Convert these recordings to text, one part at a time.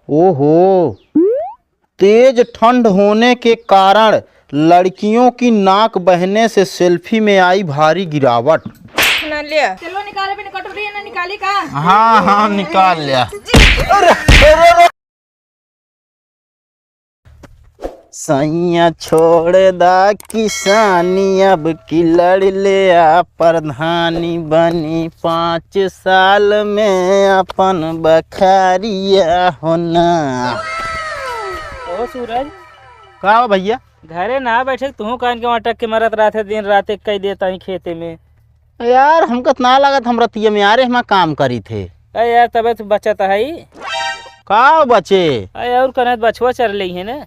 ओहो, तेज ठंड होने के कारण लड़कियों की नाक बहने से सेल्फी में आई भारी गिरावट। ना लिया चलो निकाले भी निकट रही है ना निकाली का। हाँ हाँ निकाल लिया। सैया छोड़ दा किसानी अब की लड़ ले आ प्रधानी बनी 5 साल में अपन बखारिया होना। ओ सूरज का हो भैया? घरे ना बैठे तू कान के अटक के मरत रहा थे दिन रात कई देता ही खेते में। यार हमको इतना लागत हम रतिया में यार हम काम करी थे। अरे यार तबीयत बचत है का बचे? अरे और कहना बछुआ चर ली है ना।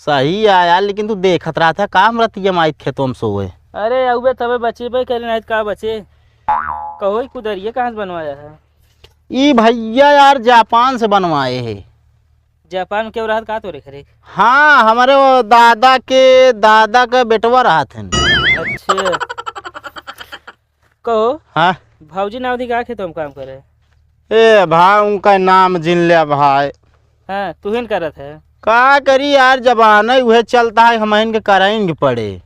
सही है यार, लेकिन तू देखत रहा था काम रतिया में खेतों में सोए। अरे अबे तबे बचे भाई करे नहीं का बचे। कहो कुदरिया कहाँ से बनवाया है? ई भैया यार जापान से बनवाए है। जापान में क्यों रहा का तोरे खरे? हाँ हमारे वो दादा का बेटवा रहा थे। अच्छा कहो हाँ भाऊजी नावधी का खेतों में काम करे? ए भाई उनका नाम जिन लिया भाई। हाँ तू ही करत है का करी यार, जबाना वह चलता है, हम इनके कराएंगे पड़े।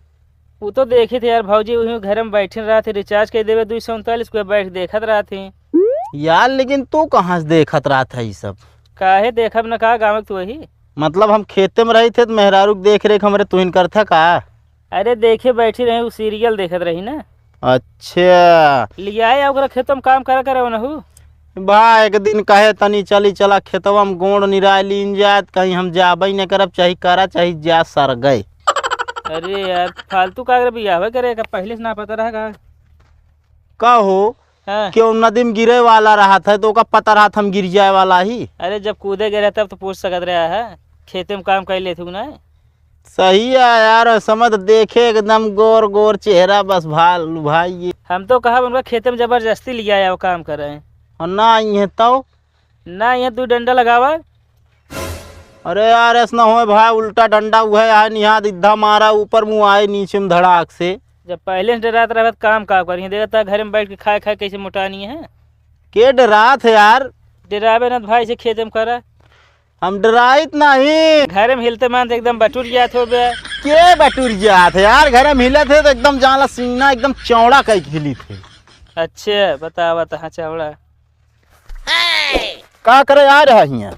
वो तो देखे थे यार भाऊजी वही घर में बैठे रहा थे रिचार्ज कर देवे 239 को बैठ देखत रहा थे यार। लेकिन तू कहाँ से देखत रहा था ये सब? काहे देखब न का गाँव तू वही मतलब हम खेते में रही थे तो मेहरारू देख रेख हमारे तुहिन करता का? अरे देखे बैठी रही वो सीरियल देखत रही ना। अच्छा लिया है खेतों में काम करा करे न भाई एक दिन कहे तनी चली चला खेतवा में गोड़ निराय लीन जात, कहीं हम जाबे न करब चाहे करा चाहे जा सर गए। अरे यार फालतू का बियाह करेगा पहले से ना पता रहेगा का हो? हाँ। क्यों नदी में गिरे वाला रहा था तो का पता रहा था हम गिर जाए वाला ही। अरे जब कूदे गए तब तो पूछ सकत रहा है खेते में काम कर लेते ना। सही है यार, समझ देखे एकदम गोर गोर चेहरा बस भाई। हम तो कहा उनका खेते में जबरदस्ती लिया है वो काम कर रहे हैं और ना ये तो ना यहाँ 2 डंडा लगावा। अरे यार ऐसा हो भाई, उल्टा डंडा हुआ है यहाँ इधा मारा ऊपर मुँह आए नीचे में धड़ाक से। जब पहले से डरात रहा काम का करिए देखता घर में बैठ के खाए खाए कैसे मोटानी है। के डरात है यार? डरावे ना भाई से खेते में करा। हम डराइत नहीं, घर में हिलते मान एकदम बटुर गया थे के बटुर जात है यार। घर में हिले थे तो एकदम जाला सीना एकदम चौड़ा कई खिली थे। अच्छा बतावा तहाँ चौड़ा का करे यार यहाँ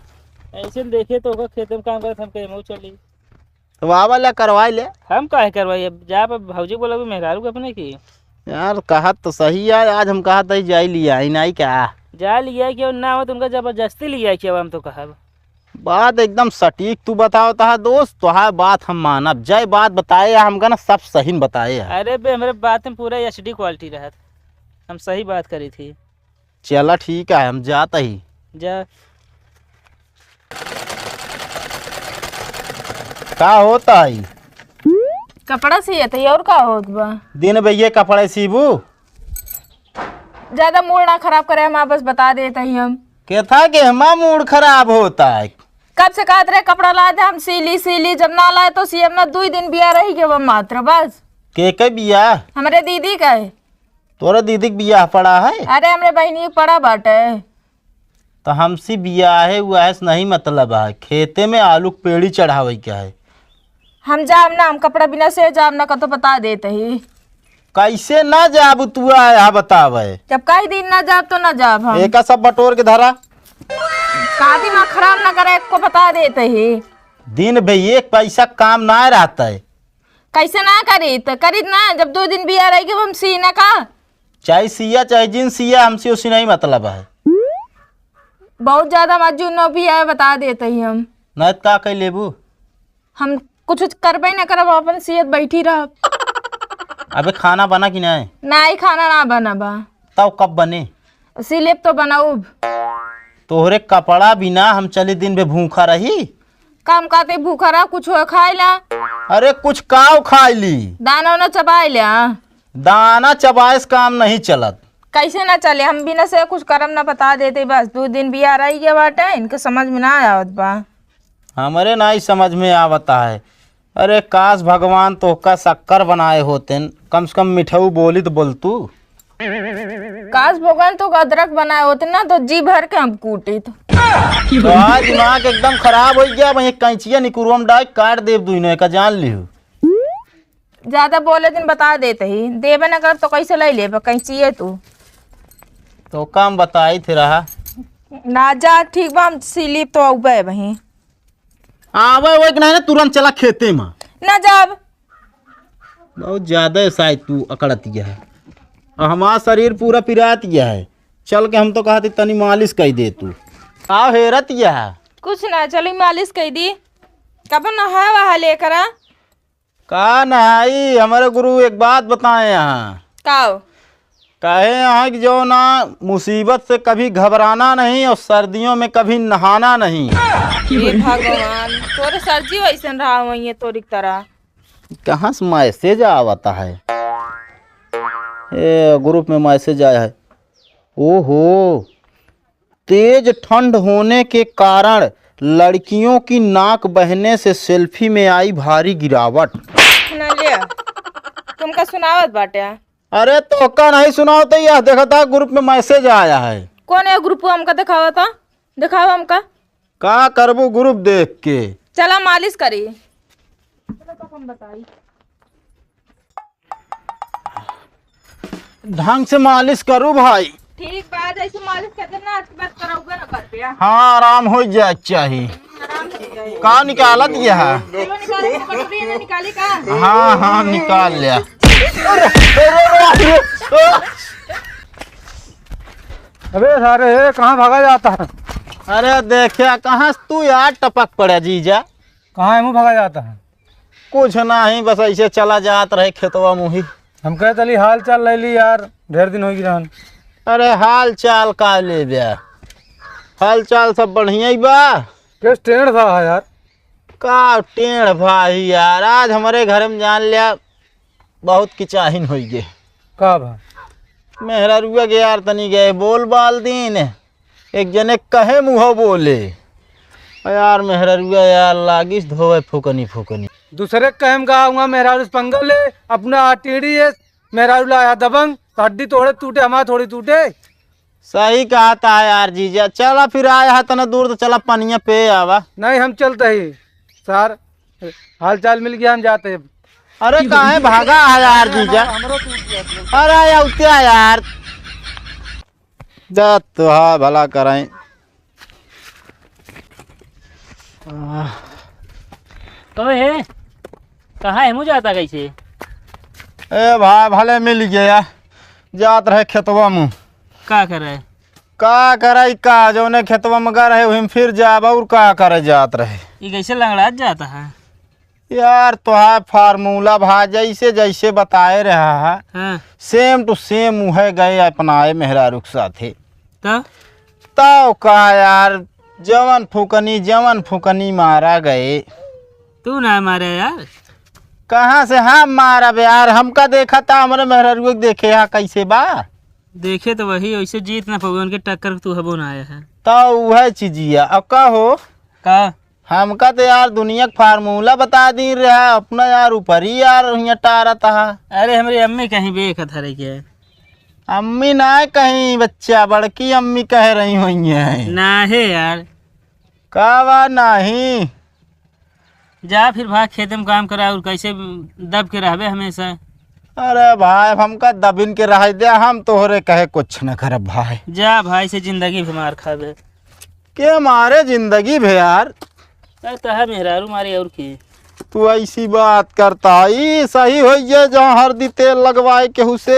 ऐसे देखे तो खेते में काम करे हम कहीं चली तो वाह ला करवाई ले। हम काहे करवाइए जा भाजी बोला मेहरारू अपने की यार कहत तो सही यार, आज हम कहा था जाई लिया ही नहीं क्या जा लिया क्यों ना हो तुमका जबरदस्ती लिया क्यों? हम तो कहा बात एकदम सटीक तू बताओ तहा दोस्त, तो बात हम मानब जय बात बताए हमका ना सब सही बताए। अरे बे हमारे बात में पूरा HD क्वालिटी रहा हम सही बात करी थी। चला ठीक है हम जाता ही जा। का होता है? कपड़ा सिए थे और का होत बा? दिन भैया कपड़े सीबू ज्यादा मूड ना खराब करे, हम बस बता देते ही हम के था कि हमारा मूड खराब होता है। कब से कहते रहे कपड़ा लाए थे हम सीली जब ना लाए तो सीएम ना 2 दिन बिया रही के वो मात्र बस। के बिया? हमारे दीदी का है। तोरा दीदी के बियाह पड़ा है? अरे हमरे बहनी पड़ा बाटे। तो हमसे बियाह है हुआ है नहीं मतलब है खेते में आलू पेड़ी चढ़ावे क्या है। हम जाम ना, हम कपड़ा बिना से जाम ना का तो बता देते ही। कैसे ना जाब तू आया बतावे? जब कई दिन ना जाब तो ना जाब हम। एक सब बटोर के धरा का दिमाग खराब ना करे को बता देते ही। दिन भैया एक पैसा काम ना रहता है। कैसे ना करी तो करी ना, जब 2 दिन बिया रहेगी हम सीना का चाहे सिया चाहे जिन सिया हमसे उसी नहीं मतलब है। बहुत ज्यादा मजून भी है बता देते ही हम। नहीं का कह लेबू? हम कुछ करबे ना करब अपन सेहत बैठी रह। अबे खाना बना कि नहीं? नहीं खाना ना बना बा। तब कब बने? सिलेब तो बनाऊ। तोहरे कपड़ा बिना हम चले दिन में भूखा रही। काम काते भूखा रहा कुछ हो खाए ला। अरे कुछ काव खाई ली, दाना ना चबाए ला। दाना चबाइस काम नहीं चलत। कैसे ना चले, हम बिना से कुछ करम ना बता देते बस। 2 दिन भी आ रही है बाटे, इनके समझ में ना आवत बा। हमारे ना ही समझ में आवता है। अरे काश भगवान तो का शक्कर बनाए होते, कम से कम मिठाऊ बोली तो बोल तू। काश भगवान तो अदरक बनाए होते ना तो जी भर के हम कूटे तो। आज दिमाग एकदम खराब हो गया। वही कैंचिया निकुरम डाल काट देव दुनो का जान लियो। ज्यादा बोले दिन बता देते ही देवे न कर तो कैसे ले ले कैंची तू तो काम बताई थे रहा ना जा ठीक बा हम स्लिप तो आउबे वही आवे वो नहीं ना तुरंत चला खेते में ना जाब। बहुत ज्यादा शायद तू अकड़तिया है और हमारा शरीर पूरा पिरातिया है। चल के हम तो कहते तनी मालिश कर दे तू आ हेरतिया है। कुछ ना चलो मालिश कर दी कब नहा वहा लेकर आ का नहाई हमारे गुरु एक बात बताए यहाँ काओ कहे यहाँ कि जो ना मुसीबत से कभी घबराना नहीं और सर्दियों में कभी नहाना नहीं। हे भगवान तोरे सर्जी वैसे रहा वही तोरी तरह कहाँ से मैसेज आवता है? ए ग्रुप में मैसेज आया है। ओहो तेज ठंड होने के कारण लड़कियों की नाक बहने से सेल्फी में आई भारी गिरावट। ना लिया तुमका सुनावत बाटे। अरे तो का नहीं सुनाओ तो यह देखा था ग्रुप में मैसेज आया है। कौन है ग्रुप हमका दिखावा था दिखाओ हमका का करबू ग्रुप देख के चला मालिश करी ढंग से मालिश करूँ भाई। ठीक बात ऐसे मालिश करते ना आज के बाद कराऊंगा ना कर पे हाँ आराम हो जाए चाहिए। आराम से जाए का निकाला दिया है? चलो निकाले तो कटोरी है ना निकाली का हाँ हाँ निकाल लिया। अबे सारे कहाँ भागा जाता है? अरे देखिए कहाँ से तू यार टपक पड़ा जीजा। कहाँ है मुँह भागा जाता है? कुछ नहीं बस ऐसे चला जात रहे खेतवा मुही। हम कहे चली हाल चाल ले ली यार ढेर दिन होगी रहन। अरे हाल चाल का ले बया हाल चाल सब बढ़िया ही बा। किस टेढ़ था यार? का टेढ़ भाई यार आज हमारे घर में जान लिया बहुत किचाहिन हो गए। का भा मेहरा रुआ के यार तनी गए बोल बाल दीन एक जने कहे मुँह बोले यार मेहरा रुआ यार लागिस धोवे फूकनी फूकनी। दूसरे कहम का आऊंगा मेहरारू पंगल ले अपना टेढ़ी है मेहरारू लाया दबंग तो हड्डी थोड़े टूटे हमारा थोड़ी टूटे। सही कहा था यार जीजा। चला फिर आया है तना दूर तो चला पनिया पे आवा। नहीं हम चलते ही सर हाल चाल मिल गया हम जाते हैं। अरे काहे भागा है यार जीजा? अरे उते यार जा तो हाँ भला कराएं। तो है कहाँ है मुझे जाता कैसे? ए भाई भले मिल गया जात रहे खेतवा में। का कर रहे का करे का जो ने खेतवा में गा रहे वहीं फिर जाब और का करे जात रहे। ये कैसे लंगड़ा जाता है? यार तो है फार्मूला भा जैसे जैसे बताए रहा है हाँ सेम टू सेम मुँह गए अपनाए मेहरारू के साथे। तो का यार जवन फुकनी मारा गए। तू ना मारे यार। कहाँ से हम मारा यार? हमका देखा था हमारे मेहरारू देखे यहाँ कैसे बा। देखे तो वही वैसे जीत ना पवन के टक्कर तू हबो ना आया है तो वह चीजिया अब का हो का हमका तो यार दुनिया का फार्मूला बता दी रहा अपना यार ऊपर ही यार यहाँ टारा था। अरे हमारी अम्मी कहीं बेखत हरे के अम्मी ना कहीं बच्चा बड़की अम्मी कह रही हुई है ना है यार। का बा नहीं जा फिर भाग खेत में काम करा और कैसे दब के रहबे हमेशा। अरे भाई हमका दबिन के रह दे हम तोहरे कहे कुछ न करब भाई। जा भाई से जिंदगी भी मार खाबे के मारे जिंदगी भे यार। तहा मेहरारू मारे और की तू ऐसी बात करता ही सही हो जहाँ हरदी तेल लगवाए केहू से